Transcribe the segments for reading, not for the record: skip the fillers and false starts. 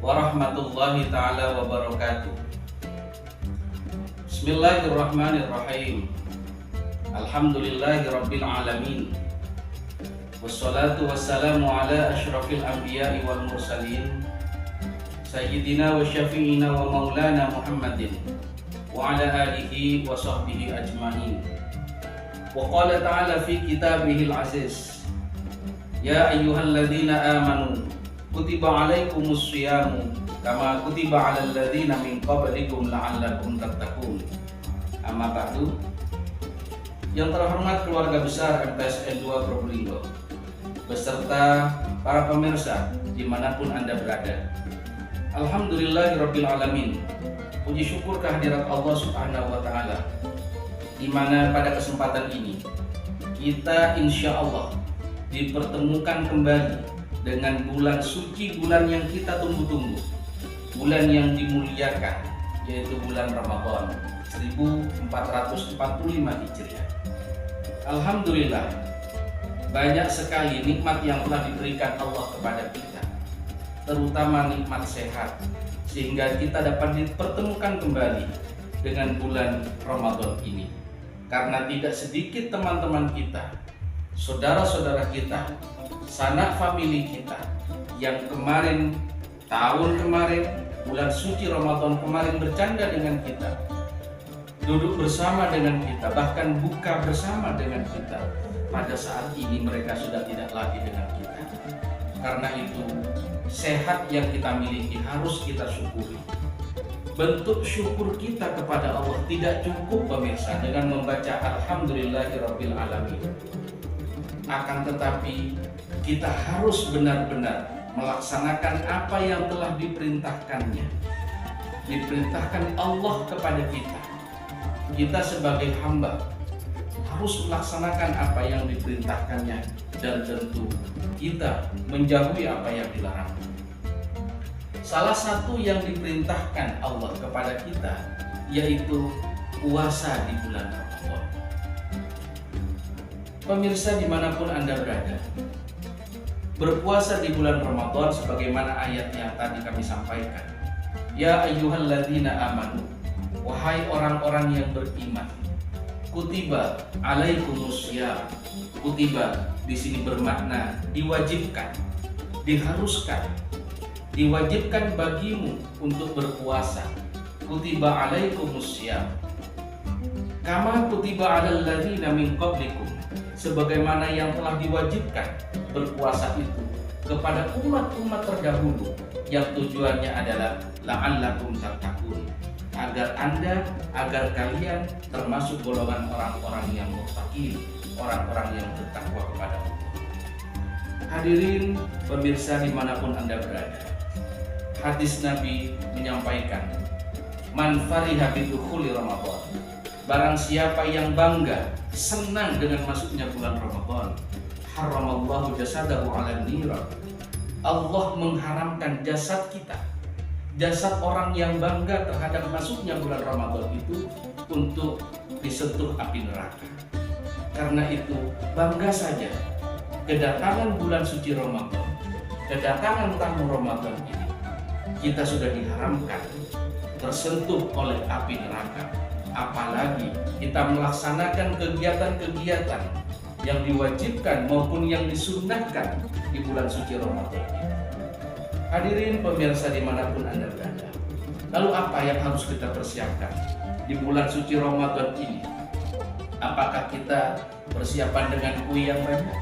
warahmatullahi taala wabarakatuh. Bismillahirrahmanirrahim. Alhamdulillahirabbil alamin. Wassalatu wassalamu ala asyrafil anbiya'i wal mursalin sayyidina wa syafi'ina wa maulana Muhammadin wa ala alihi wa sahbihi ajma'in. Wa qala ta'ala fi kitabihil aziz, ya ayyuhalladzina amanu kutiba alaikumus syiyamu kama kutiba alal ladzina min qablikum la'allakum tattaqun. Amma ba'du. Yang terhormat keluarga besar MTSN 2 Probolinggo beserta para pemirsa dimanapun Anda berada, alhamdulillahirabbil alamin. Puji syukur kehadirat Allah Subhanahu wa taala, di mana pada kesempatan ini kita insya Allah dipertemukan kembali dengan bulan suci, bulan yang kita tunggu-tunggu, bulan yang dimuliakan, yaitu bulan Ramadan 1445 Hijriah. Alhamdulillah, banyak sekali nikmat yang telah diberikan Allah kepada kita, terutama nikmat sehat, sehingga kita dapat dipertemukan kembali dengan bulan Ramadan ini. Karena tidak sedikit teman-teman kita, saudara-saudara kita, sanak famili kita yang tahun kemarin, bulan suci Ramadan kemarin bercanda dengan kita, duduk bersama dengan kita, bahkan buka bersama dengan kita. Pada saat ini mereka sudah tidak lagi dengan kita. Karena itu, sehat yang kita miliki harus kita syukuri. Bentuk syukur kita kepada Allah tidak cukup pemirsa dengan membaca alhamdulillahirabbil alamin. Akan tetapi kita harus benar-benar melaksanakan apa yang telah diperintahkannya. Diperintahkan Allah kepada kita. Kita sebagai hamba harus melaksanakan apa yang diperintahkannya, dan tentu kita menjauhi apa yang dilarang. Salah satu yang diperintahkan Allah kepada kita yaitu puasa di bulan Ramadan. Pemirsa dimanapun Anda berada, berpuasa di bulan Ramadan sebagaimana ayat yang tadi kami sampaikan. Ya ayyuhalladzina amanu, wahai orang-orang yang beriman, kutiba alaikumus syiyam. Kutiba di sini bermakna diwajibkan, diharuskan, diwajibkan bagimu untuk berpuasa. Kutiba alaikumus syiyam kama kutiba alal ladzina min qablikum, sebagaimana yang telah diwajibkan berpuasa itu kepada umat-umat terdahulu, yang tujuannya adalah la'allakum tattaqun, agar kalian termasuk golongan orang-orang yang muttaqin, orang-orang yang bertakwa kepada Allah. Hadirin pemirsa dimanapun Anda berada, hadis Nabi menyampaikan, man fariha bidukhuli Ramadan, barang siapa yang bangga, senang dengan masuknya bulan Ramadan, haramallahu jasadahu 'alan nira, Allah mengharamkan jasad kita, jasad orang yang bangga terhadap masuknya bulan Ramadan itu untuk disentuh api neraka. Karena itu bangga saja kedatangan bulan suci Ramadan, kedatangan tamu Ramadan ini, kita sudah diharamkan tersentuh oleh api neraka. Apalagi kita melaksanakan kegiatan-kegiatan yang diwajibkan maupun yang disunnahkan di bulan suci Ramadan ini. Hadirin pemirsa dimanapun Anda berada, lalu apa yang harus kita persiapkan di bulan suci Ramadan ini? Apakah kita persiapan dengan kue yang banyak?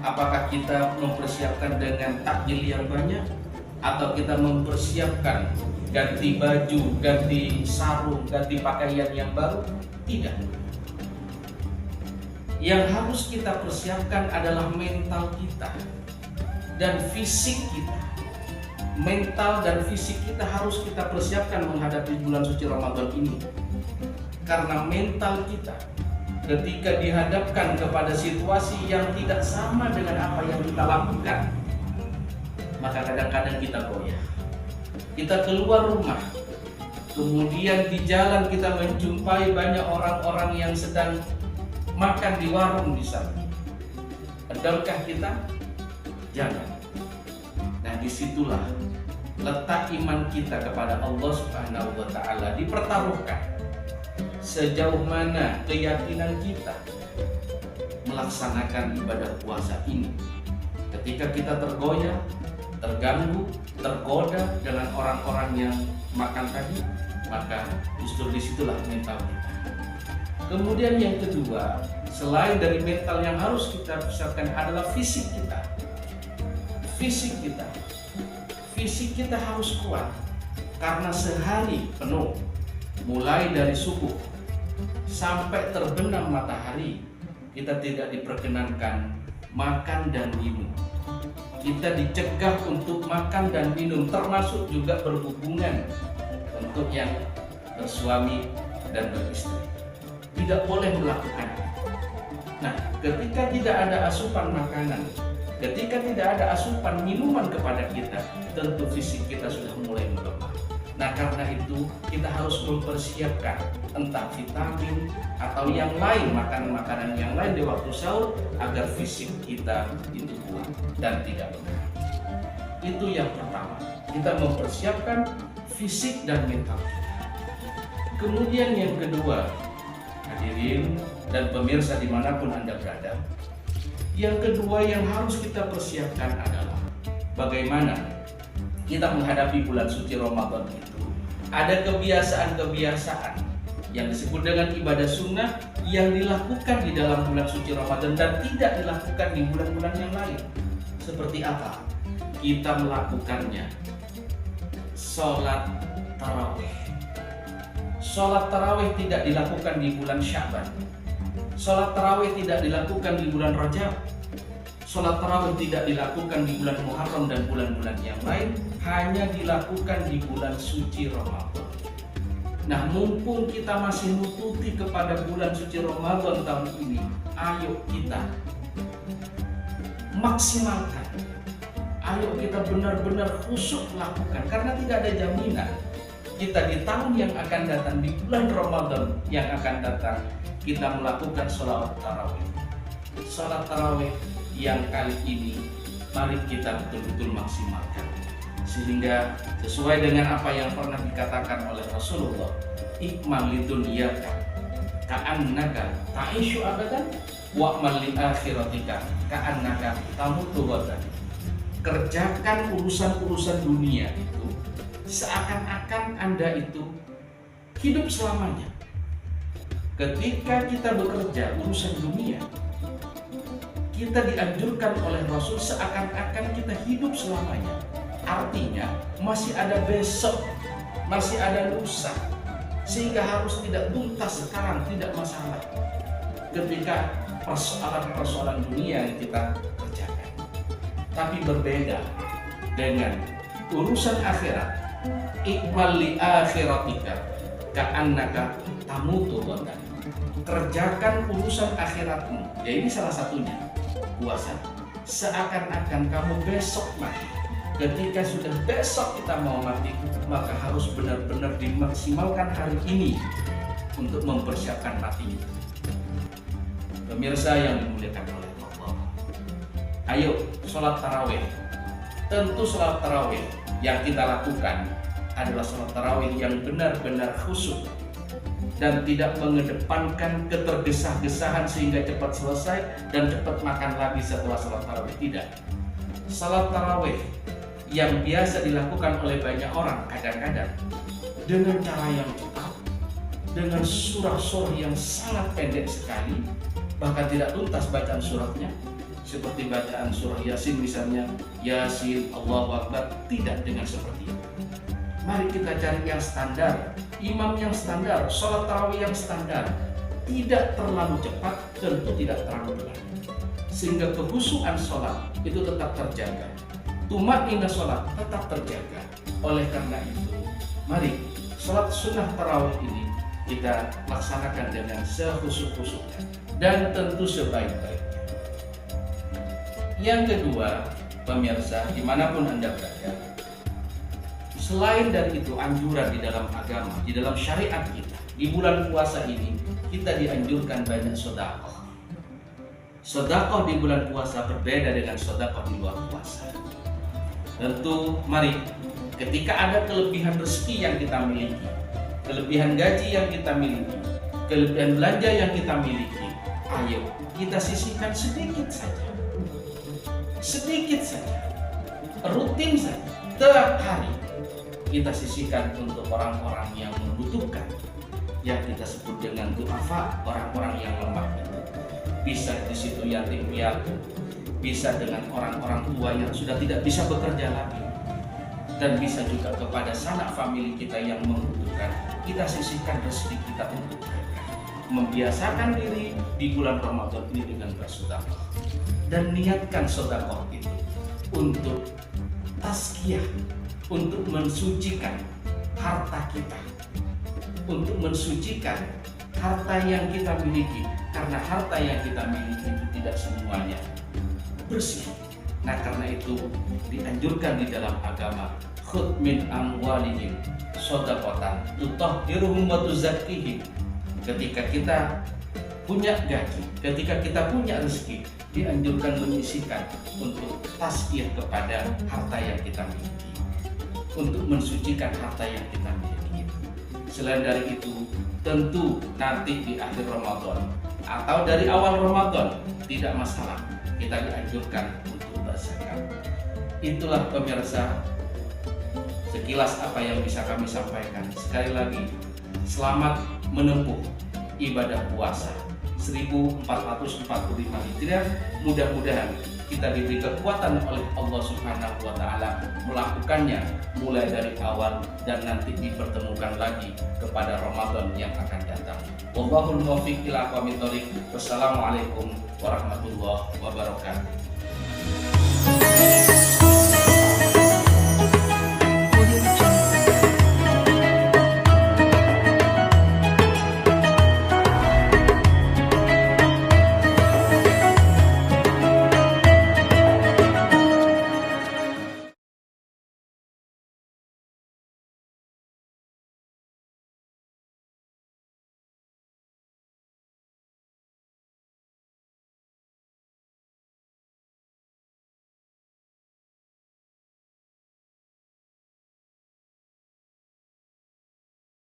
Apakah kita mempersiapkan dengan takjil yang banyak? Atau kita mempersiapkan ganti baju, ganti sarung, ganti pakaian yang baru? Tidak. Yang harus kita persiapkan adalah mental kita dan fisik kita. Mental dan fisik kita harus kita persiapkan menghadapi bulan suci Ramadan ini. Karena mental kita ketika dihadapkan kepada situasi yang tidak sama dengan apa yang kita lakukan, maka kadang-kadang kita goyah. Kita keluar rumah, kemudian di jalan kita menjumpai banyak orang-orang yang sedang makan di warung di sana. Pedulkah kita? Jangan. Nah, disitulah letak iman kita kepada Allah Subhanahu wa Ta'ala dipertaruhkan. Sejauh mana keyakinan kita melaksanakan ibadah puasa ini. Ketika kita tergoyah, terganggu, tergoda dengan orang-orang yang makan tadi, maka justru disitulah mental kita. Kemudian yang kedua, selain dari mental yang harus kita persiapkan adalah fisik kita. Fisik kita harus kuat, karena sehari penuh, mulai dari subuh sampai terbenam matahari, kita tidak diperkenankan makan dan minum. Kita dicegah untuk makan dan minum, termasuk juga berhubungan untuk yang bersuami dan beristri. Tidak boleh melakukannya. Nah, ketika tidak ada asupan makanan, ketika tidak ada asupan minuman kepada kita, tentu fisik kita sudah mulai melemah. Nah, karena itu kita harus mempersiapkan entah vitamin atau yang lain, makanan-makanan yang lain di waktu sahur agar fisik kita itu kuat dan tidak lemah. Itu yang pertama, kita mempersiapkan fisik dan mental kita. Kemudian yang kedua, hadirin dan pemirsa dimanapun Anda berada, yang kedua yang harus kita persiapkan adalah bagaimana kita menghadapi bulan suci Ramadan itu. Ada kebiasaan-kebiasaan yang disebut dengan ibadah sunnah yang dilakukan di dalam bulan suci Ramadan dan tidak dilakukan di bulan-bulan yang lain. Seperti apa? Kita melakukannya sholat tarawih. Sholat tarawih tidak dilakukan di bulan Sya'ban. Sholat tarawih tidak dilakukan di bulan Rajab. Sholat tarawih tidak dilakukan di bulan Muharram dan bulan-bulan yang lain, hanya dilakukan di bulan suci Ramadan. Nah, mumpung kita masih nututi kepada bulan suci Ramadan tahun ini, ayo kita maksimalkan. Ayo kita benar-benar khusyuk lakukan, karena tidak ada jaminan kita di tahun yang akan datang, di bulan Ramadan yang akan datang, kita melakukan sholat tarawih. Sholat tarawih yang kali ini mari kita betul-betul maksimalkan, sehingga sesuai dengan apa yang pernah dikatakan oleh Rasulullah, ikmal lidunyaka ka'annaka ta'ishu abadan wa'mal li akhiratika ka'annaka tamutu ghadan. Kerjakan urusan-urusan dunia itu seakan-akan Anda itu hidup selamanya. Ketika kita bekerja urusan dunia, kita dianjurkan oleh Rasul seakan-akan kita hidup selamanya. Artinya masih ada besok, masih ada lusa, sehingga harus tidak tuntas sekarang, tidak masalah ketika persoalan-persoalan dunia yang kita kerjakan. Tapi berbeda dengan urusan akhirat. Ikmal li akhiratika ka'annaka tamutu ghadan. Kerjakan urusan akhiratmu. Ya, ini salah satunya puasa. Seakan-akan kamu besok mati. Ketika sudah besok kita mau mati, maka harus benar-benar dimaksimalkan hari ini untuk mempersiapkan mati. Pemirsa yang dimuliakan oleh Allah, ayo sholat tarawih. Tentu sholat tarawih yang kita lakukan adalah sholat tarawih yang benar-benar khusyuk dan tidak mengedepankan ketergesa-gesahan sehingga cepat selesai dan cepat makan lagi setelah sholat tarawih. Tidak. Sholat tarawih yang biasa dilakukan oleh banyak orang kadang-kadang dengan cara yang cepat, dengan surah-surah yang sangat pendek sekali, bahkan tidak tuntas bacaan suratnya, seperti bacaan surah Yasin misalnya, Yasin, Allahu Akbar. Tidak dengan seperti itu. Mari kita cari yang standar, imam yang standar, sholat tarawih yang standar, tidak terlalu cepat, tentu tidak terlalu pelan, sehingga kehusuan sholat itu tetap terjaga, tumaninah sholat tetap terjaga. Oleh karena itu, mari sholat sunnah tarawih ini kita laksanakan dengan sehusyuk-husyuknya dan tentu sebaik-baiknya. Yang kedua, pemirsa dimanapun Anda berada, selain dari itu anjuran di dalam agama, di dalam syariat kita, di bulan puasa ini kita dianjurkan banyak sedekah. Sedekah di bulan puasa berbeda dengan sedekah di luar puasa. Tentu mari Ketika ada kelebihan rezeki yang kita miliki, kelebihan gaji yang kita miliki, kelebihan belanja yang kita miliki, ayo kita sisihkan sedikit saja. Sedikit saja. Rutin saja. Tiap hari kita sisihkan untuk orang-orang yang membutuhkan, yang kita sebut dengan du'afa, orang-orang yang lemah itu. Bisa di situ yatim piatu, bisa dengan orang-orang tua yang sudah tidak bisa bekerja lagi, dan bisa juga kepada sanak famili kita yang membutuhkan. Kita sisihkan rezeki kita untuk mereka. Membiasakan diri di bulan Ramadan ini dengan bersedekah, dan niatkan sedekah itu untuk tazkiyah, untuk mensucikan harta kita, untuk mensucikan harta yang kita miliki, karena harta yang kita miliki itu tidak semuanya bersih. Nah, karena itu dianjurkan di dalam agama, khudh min amwalihim shadaqatan tutahhiruhum wa tuzakkihim. Ketika kita punya gaji, ketika kita punya rezeki, dianjurkan menyisihkan untuk tazkiyah kepada harta yang kita miliki, untuk mensucikan harta yang kita miliki. Selain dari itu, tentu nanti di akhir Ramadan atau dari awal Ramadan tidak masalah, kita dianjurkan untuk berzakat. Itulah pemirsa sekilas apa yang bisa kami sampaikan. Sekali lagi, selamat menempuh ibadah puasa 1445 Hijriah. Mudah-mudahan kita diberi kekuatan oleh Allah Subhanahu wa taala melakukannya mulai dari awal dan nanti dipertemukan lagi kepada Ramadan yang akan datang. Wallahul muwaffiq ila aqwamit thoriq. Wassalamualaikum warahmatullahi wabarakatuh.